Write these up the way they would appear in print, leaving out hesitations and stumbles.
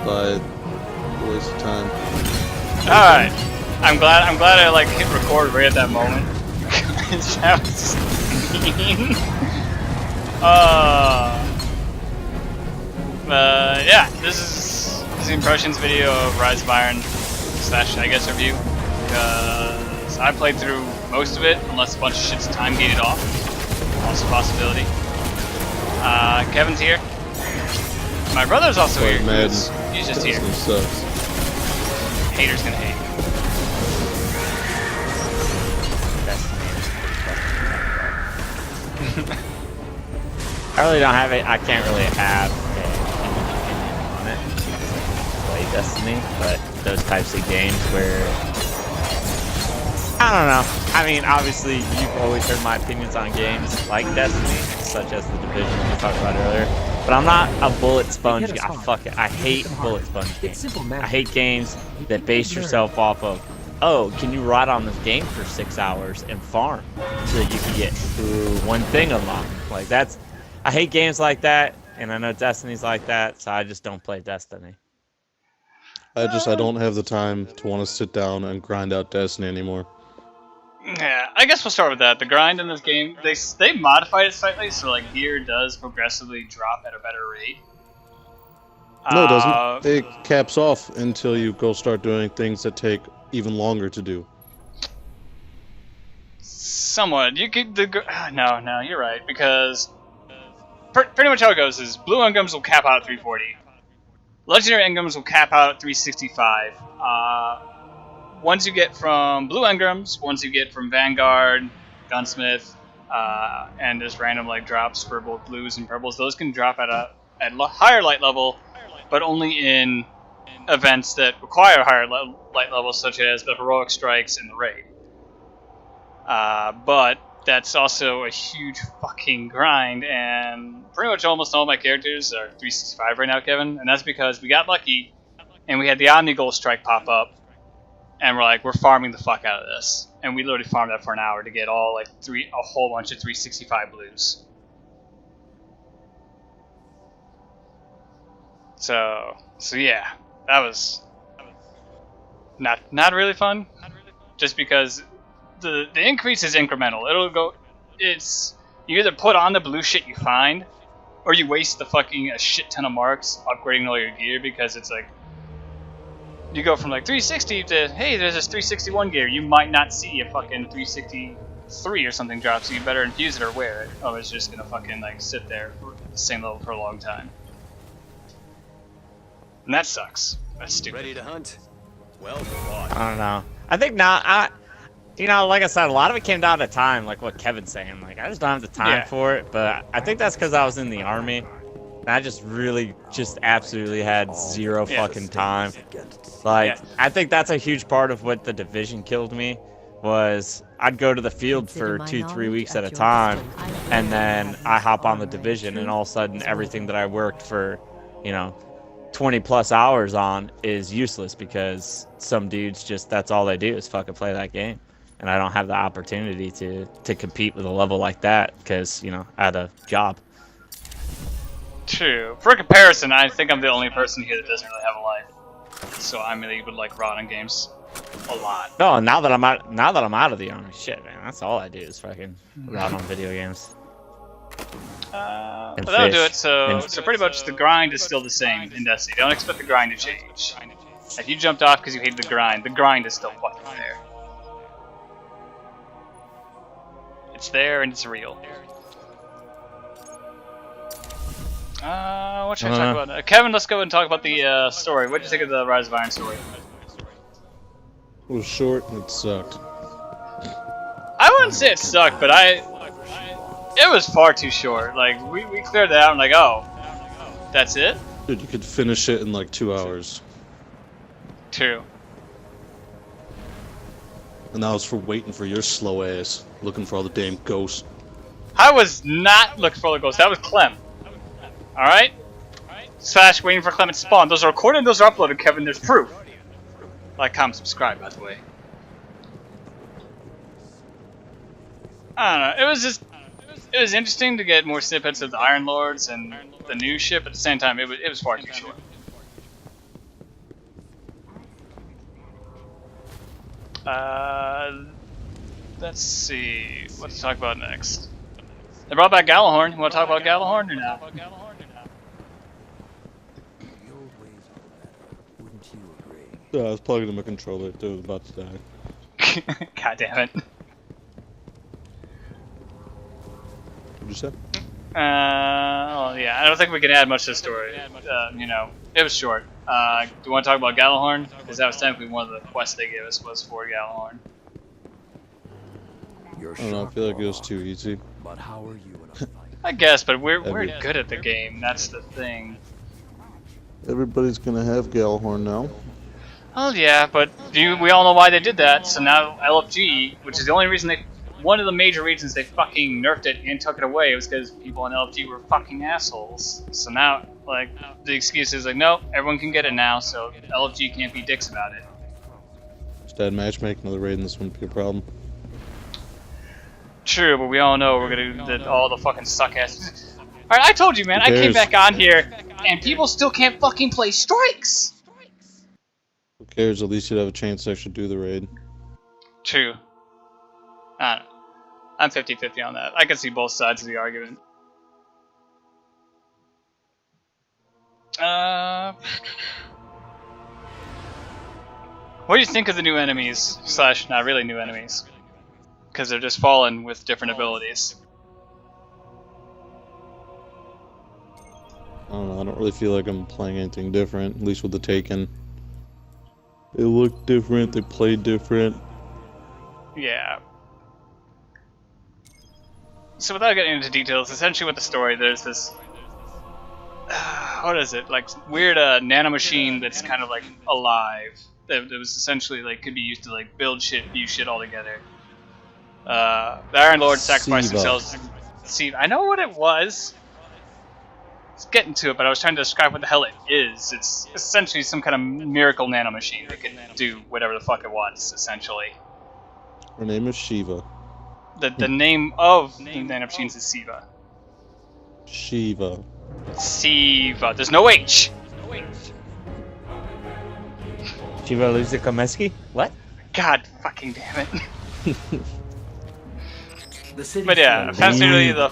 but a waste of time. Alright. I'm glad I like hit record right at that moment. That was mean. Yeah, this is the impressions video of Rise of Iron slash I guess review. Because I played through most of it, unless a bunch of shit's time gated off. Also a possibility. Kevin's here. My brother's also here. He's just here. Sucks. Haters gonna hate. I really don't have it. I can't really have an opinion on it. Play Destiny, but those types of games where I don't know. I mean, obviously, you've always heard my opinions on games like Destiny, such as the Division we talked about earlier. But I'm not a bullet sponge guy. Fuck it. I hate bullet sponge games. I hate games that base yourself off of, oh, can you ride on this game for 6 hours and farm so that you can get one thing unlocked? Like that's, I hate games like that, and I know Destiny's like that, so I just don't play Destiny. I don't have the time to want to sit down and grind out Destiny anymore. Yeah, I guess we'll start with that. The grind in this game, they modified it slightly, so like gear does progressively drop at a better rate. No, it doesn't. It caps off until you go start doing things that take even longer to do. Somewhat. You could no, you're right, because pretty much how it goes is blue engrams will cap out at 340. Legendary engrams will cap out at 365. Once you get from blue engrams, once you get from Vanguard, Gunsmith, and just random like drops for both blues and purples, those can drop at a higher light level, but only in events that require a higher light level, such as the heroic strikes and the raid. But that's also a huge fucking grind, and pretty much almost all my characters are 365 right now, Kevin, and that's because we got lucky and we had the Omni Gold strike pop up. And we're like, we're farming the fuck out of this, and we literally farmed that for an hour to get all like a whole bunch of 365 blues. So yeah, that was not really fun. Just because the increase is incremental. It'll go. It's you either put on the blue shit you find, or you waste the fucking a shit ton of marks upgrading all your gear because it's like. You go from like 360 to, hey, there's this 361 gear. You might not see a fucking 363 or something drop, so you better infuse it or wear it. Oh, it's just gonna fucking like sit there at the same level for a long time. And that sucks. That's stupid. Ready to hunt? Well, I don't know. I think not. You know, like I said, a lot of it came down to time, like what Kevin's saying. Like, I just don't have the time for it, but I think that's because I was in the Army. And I just absolutely had zero fucking time. Like, I think that's a huge part of what the Division killed me, was I'd go to the field for 2-3 weeks at a time, and then I hop on the Division, and all of a sudden everything that I worked for, 20 plus hours on is useless because some dudes that's all they do is fucking play that game. And I don't have the opportunity to compete with a level like that because, I had a job. True. For comparison, I think I'm the only person here that doesn't really have a life, so I'm able to like rot on games a lot. No, now that I'm out of the Army, shit, man, that's all I do is fucking rot on video games. But that'll do it. So pretty much the grind is still the same in Destiny. Don't expect the grind to change. If you jumped off because you hated the grind is still fucking there. It's there and it's real. What should I talk about? Kevin, let's go and talk about the story. What did you think of the Rise of Iron story? It was short and it sucked. I wouldn't say it sucked, but it was far too short. Like, we cleared that out and like, oh, that's it? Dude, you could finish it in like 2 hours. True. And that was for waiting for your slow ass, looking for all the damn ghosts. I was not looking for all the ghosts. That was Clem. Alright? Slash waiting for Clem to spawn. Those are recorded, those are uploaded, Kevin. There's proof. Like, comment, subscribe, by the way. I don't know. It was interesting to get more snippets of the Iron Lords and the new ship. At the same time, it was far too short. Let's see. What to talk about next? They brought back Galahorn. You want to talk about Galahorn or not? Yeah, I was plugging in my controller. It was about to die. God damn it. What'd you say? Well, yeah, I don't think we can add much to the story. You know, it was short. Do you want to talk about Galahorn? Because that was technically one of the quests they gave us was for Galahorn. I don't know, I feel like it was too easy. But how are you in a fight? I guess, but we're good at the game. That's the thing. Everybody's gonna have Galahorn now. Oh yeah, but we all know why they did that. So now LFG, which is the only reason one of the major reasons they fucking nerfed it and took it away was because people in LFG were fucking assholes. So now, like, the excuse is like, no, everyone can get it now, so LFG can't be dicks about it. Just add matchmaking to the raid and this wouldn't be a problem. True, but we all know we're gonna do all the fucking suck ass. Alright, I told you, man, I came back on here and people still can't fucking play strikes! Who cares? At least you'd have a chance to actually do the raid. True. I don't know. I'm 50-50 on that. I can see both sides of the argument. What do you think of the new enemies? Slash, not really new enemies. Because they're just fallen with different abilities. I don't know, I don't really feel like I'm playing anything different, at least with the Taken. They look different, they play different. Yeah. So without getting into details, essentially with the story, there's this... what is it? Like, weird nanomachine that's kind of like alive. That was essentially like could be used to like build shit, view shit all together. The Iron Lord sacrificed themselves. See, I know what it was. It's getting to it, but I was trying to describe what the hell it is. It's essentially some kind of miracle nanomachine that can do whatever the fuck it wants, essentially. Her name is Shiva. The name of the nanomachines is Siva. Shiva. Siva. There's no H. Shiva Lucy Komeski? What? God fucking damn it. But yeah, fascinatingly, the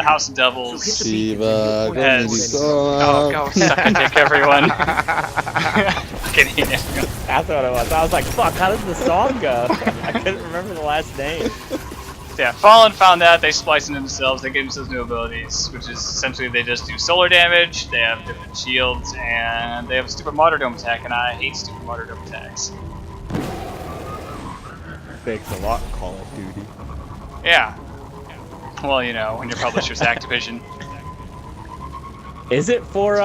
House of Devils Shiva, has... Oh, go suck a dick, everyone. Fucking hate everyone. That's what it was. I was like, fuck, how does the song go? I couldn't remember the last name. Yeah, Fallen found that, they spliced into themselves, they gave themselves new abilities, which is essentially they just do solar damage, they have different shields, and they have a stupid martyrdom attack, and I hate stupid martyrdom attacks. Thanks a lot, Call of Duty. Yeah. Well, you know, when your publisher's Activision. Is it for,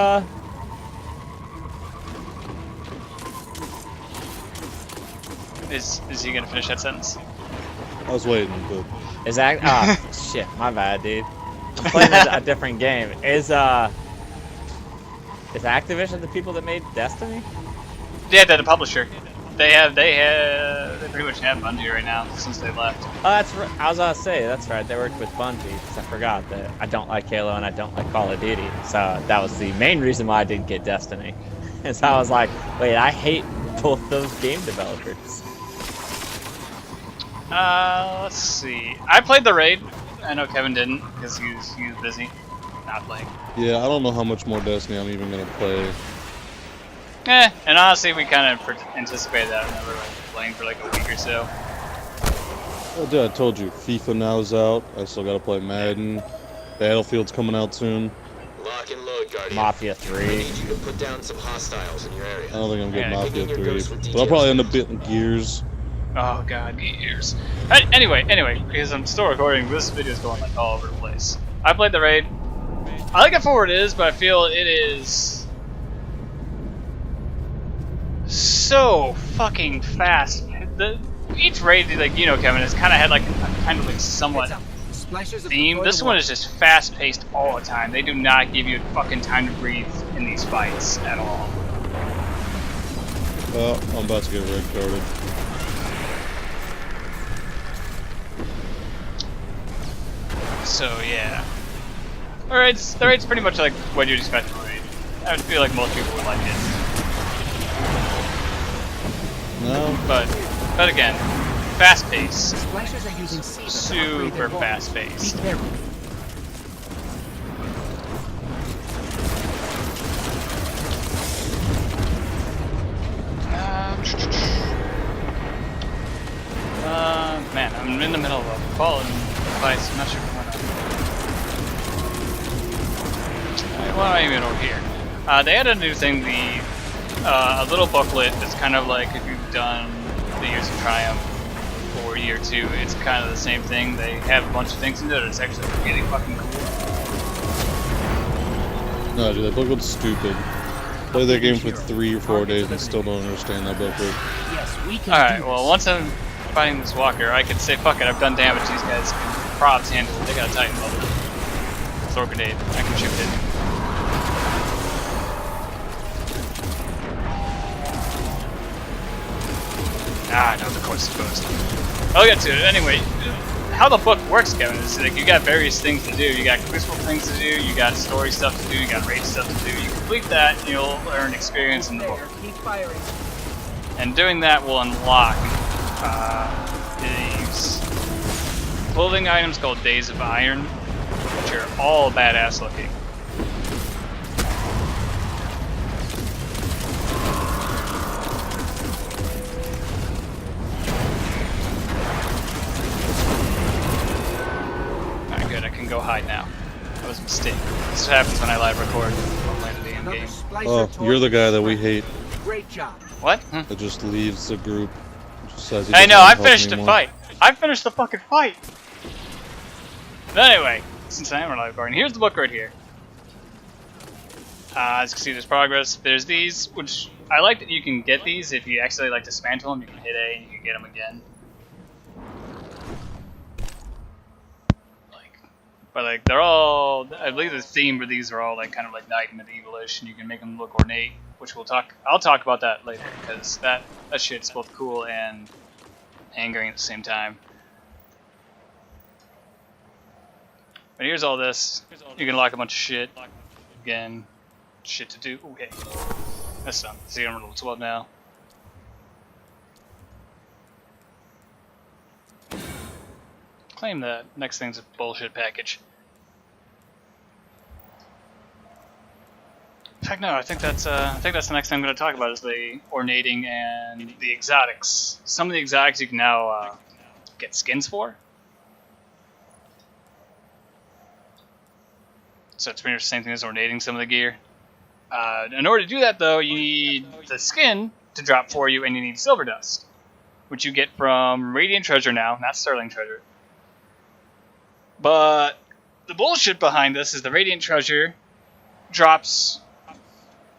Is he gonna finish that sentence? I was waiting, but... Is that... Ah, shit, my bad, dude. I'm playing a different game. Is Activision the people that made Destiny? Yeah, they're the publisher. They pretty much have Bungie right now since they left. Oh, that's right. I was gonna say, that's right. They worked with Bungie, because I forgot that I don't like Halo and I don't like Call of Duty. So that was the main reason why I didn't get Destiny. And so I was like, wait, I hate both those game developers. Let's see. I played the raid. I know Kevin didn't because he was busy not playing. Yeah, I don't know how much more Destiny I'm even gonna play. And honestly, we kind of anticipated that whenever we were playing for like a week or so. Oh, dude, I told you, FIFA now is out. I still gotta play Madden. Battlefield's coming out soon. Lock and load, Guardian. Mafia 3. I need you to put down some hostiles in your area. I don't think I'm getting Yeah, Mafia your 3, ghost with but I'll details. probably end up getting Gears. Oh god, years. Anyway, because I'm still recording, this video is going like all over the place. I played the raid. I like it for what it is, but I feel it is so fucking fast. Each raid, like you know, Kevin, has kind of had like a kind of like somewhat theme. This one is just fast paced all the time. They do not give you fucking time to breathe in these fights at all. Well, I'm about to get red carded. So yeah, the raid's pretty much like what you'd expect from a raid. I would feel like most people would like it. No, But But again, fast pace. Splicers are using C to upgrade Super their vaults. fast pace. Be careful. Man, I'm in the middle of a fallen device. I'm not sure what's going on. Why am I even over here? They had a new thing, a little booklet that's kind of like if you've done the Years of Triumph or Year 2, it's kind of the same thing. They have a bunch of things in there that's actually really fucking cool. No, dude, that booklet's stupid. Play that game for 3 or 4 days and still don't understand that booklet. Yes, we can. Alright, well, once I'm fighting this walker, I can say, fuck it, I've done damage. These guys can props handle it. They got a Titan level. Throw a grenade. I can shoot it. No, of course it's ghost. I'll get to it. Anyway, how the book works, Kevin, is like you got various things to do. You got crucible things to do, you got story stuff to do, you got raid stuff to do. You complete that, and you'll earn experience in the book. Keep firing. And doing that will unlock these clothing items called Days of Iron, which are all badass looking. Alright, good, I can go hide now. That was a mistake. This happens when I live record. Another splicer Oh, you're the guy that we hate. Great job. What? That just leaves the group. Just says he I doesn't know, wanna I help finished the anymore. fight. I finished the fucking fight. But anyway, since I am live recording, here's the book right here. As you can see, there's progress. There's these, which I like that you can get these if you actually like dismantle them. You can hit A and you can get them again. But they're all, I believe the theme for these are all like kind of like knight and medievalish, and you can make them look ornate, which I'll talk about that later, because that shit's both cool and angering at the same time. But here's all this. You can lock a bunch of shit. Again, shit to do. Okay, that's done. See, I'm level 12 now. Claim that next thing's a bullshit package. In fact, no. I think that's the next thing I'm going to talk about is the ornating and the exotics. Some of the exotics you can now get skins for. So it's pretty much the same thing as ornating some of the gear. In order to do that, though, you need the skin to drop for you, and you need silver dust, which you get from Radiant Treasure now, not Sterling Treasure. But the bullshit behind this is the Radiant Treasure drops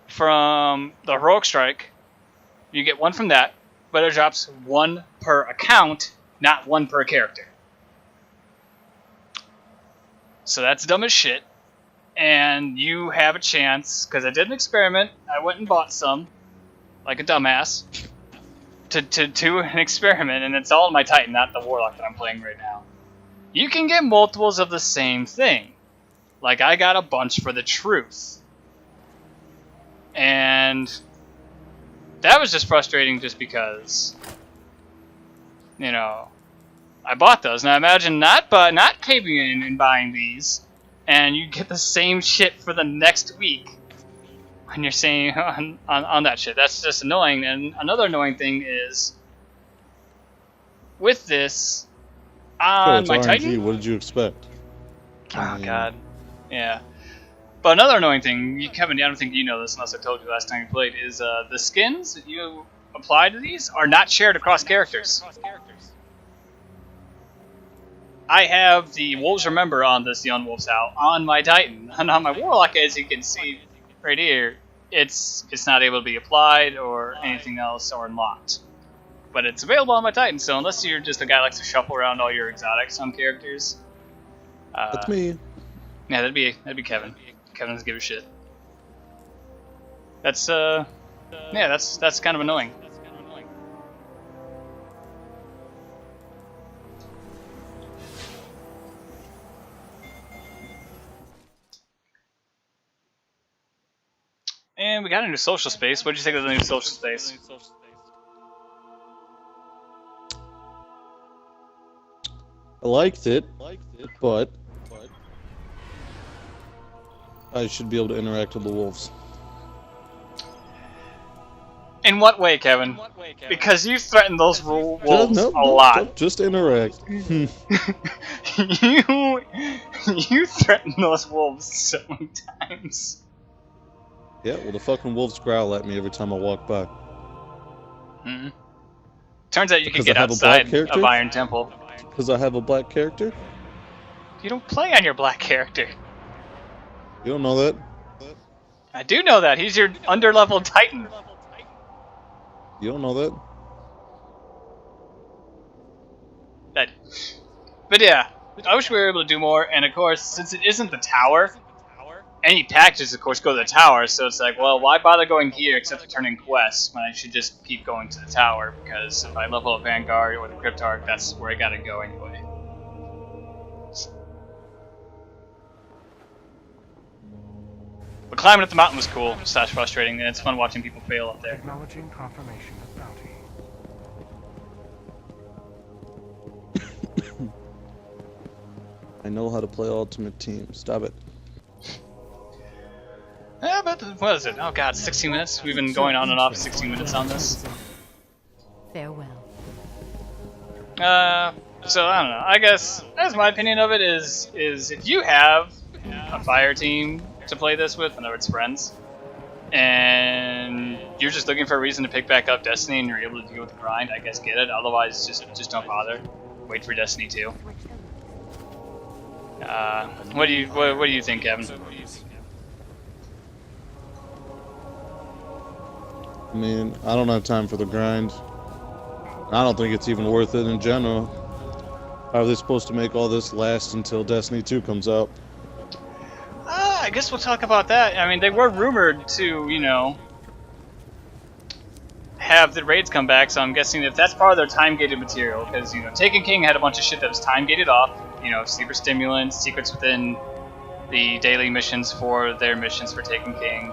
from the Heroic Strike. You get one from that, but it drops one per account, not one per character. So that's dumb as shit. And you have a chance, because I did an experiment. I went and bought some, like a dumbass, to do an experiment, and it's all in my Titan, not the Warlock that I'm playing right now. You can get multiples of the same thing. Like, I got a bunch for the Truth. And that was just frustrating just because, you know, I bought those. Now imagine not caving in and buying these, and you get the same shit for the next week when you're saying on that shit. That's just annoying. And another annoying thing is, with this, on my RNG. Titan... What did you expect? Oh, God. Yeah. But another annoying thing, Kevin, I don't think you know this unless I told you last time you played, is the skins that you apply to these are not shared across characters. I have the Wolves Remember on this Young Wolves Out on my Titan, and on my Warlock, as you can see right here, it's not able to be applied or anything else or unlocked. But it's available on my Titan, so unless you're just a guy who likes to shuffle around all your exotics on characters, That's me. Yeah, that'd be Kevin. Kevin doesn't give a shit. That's yeah, that's kind of annoying. And we got a new social space. What did you think of the new social space? I liked it, but I should be able to interact with the wolves. In what way, Kevin? Because you threaten those wolves No, a lot. just interact. you threaten those wolves so many times. Yeah, well, the fucking wolves growl at me every time I walk by. Mm-hmm. Turns out you can Because get I have a black outside character? of Iron Temple. Because I have a black character? You don't play on your black character. You don't know that? I do know that. He's your underleveled Titan. You don't know that? But yeah, I wish we were able to do more. And of course, since it isn't the tower, any packages, of course, go to the tower. So it's like, well, why bother going here except to turn in quests when I should just keep going to the tower? Because if I level up Vanguard or the Cryptarch, that's where I gotta go anyway. But climbing up the mountain was cool, / frustrating, and it's fun watching people fail up there. Acknowledging confirmation of bounty. I know how to play Ultimate Team. Stop it. Yeah, but what is it? Oh god, 16 minutes? We've been going on and off 16 minutes on this. Farewell. So I don't know. I guess that's my opinion of it is if you have a fire team to play this with, and it's friends, and you're just looking for a reason to pick back up Destiny and you're able to deal with the grind, I guess get it. Otherwise, just don't bother. Wait for Destiny 2. What do you think, Kevin? I mean, I don't have time for the grind. I don't think it's even worth it in general. How are they supposed to make all this last until Destiny 2 comes out? I guess we'll talk about that. I mean, they were rumored to, you know, have the raids come back, so I'm guessing if that's part of their time-gated material, because, you know, Taken King had a bunch of shit that was time-gated off, you know, sleeper stimulants, secrets within the daily missions for their missions for Taken King.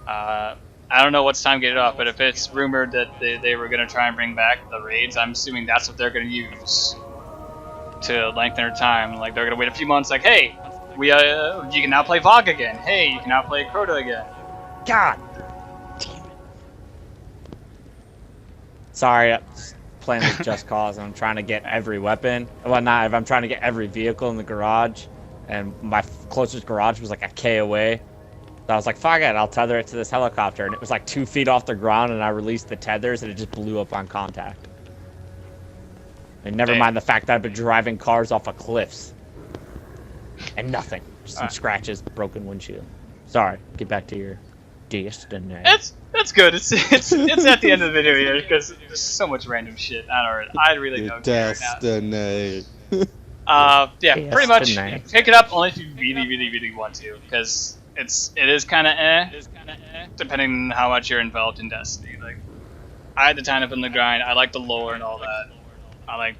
I don't know what's time-gated off, but if it's rumored that they were going to try and bring back the raids, I'm assuming that's what they're going to use to lengthen their time. Like, they're going to wait a few months, like, hey, you can now play VOG again. Hey, you can now play Crota again. God! Sorry, I'm playing with Just Cause. I'm trying to get every weapon. Well, not if I'm trying to get every vehicle in the garage. And my closest garage was like a K away. So I was like, fuck it, I'll tether it to this helicopter. And it was like 2 feet off the ground, and I released the tethers, and it just blew up on contact. And never mind the fact that I've been driving cars off of cliffs. And nothing. Just some scratches, broken windshield. Sorry, get back to your Destiny. That's good. It's at the end of the video here, because there's so much random shit. I really don't care right Destiny. now. Yeah, pretty much pick it up only if you really, really, really want to, because it is kind of depending on how much you're involved in Destiny. Like, I had the time up in the grind. I like the lore and all that. I like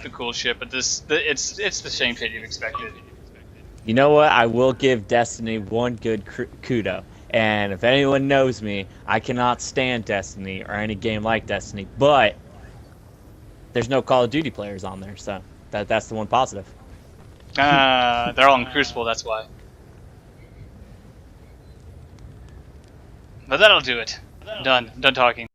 the cool shit, but it's the same shit you've expected. You know what? I will give Destiny one good kudo. And if anyone knows me, I cannot stand Destiny or any game like Destiny, but there's no Call of Duty players on there, so that's the one positive. They're all in Crucible, that's why. But that'll do it. Done talking.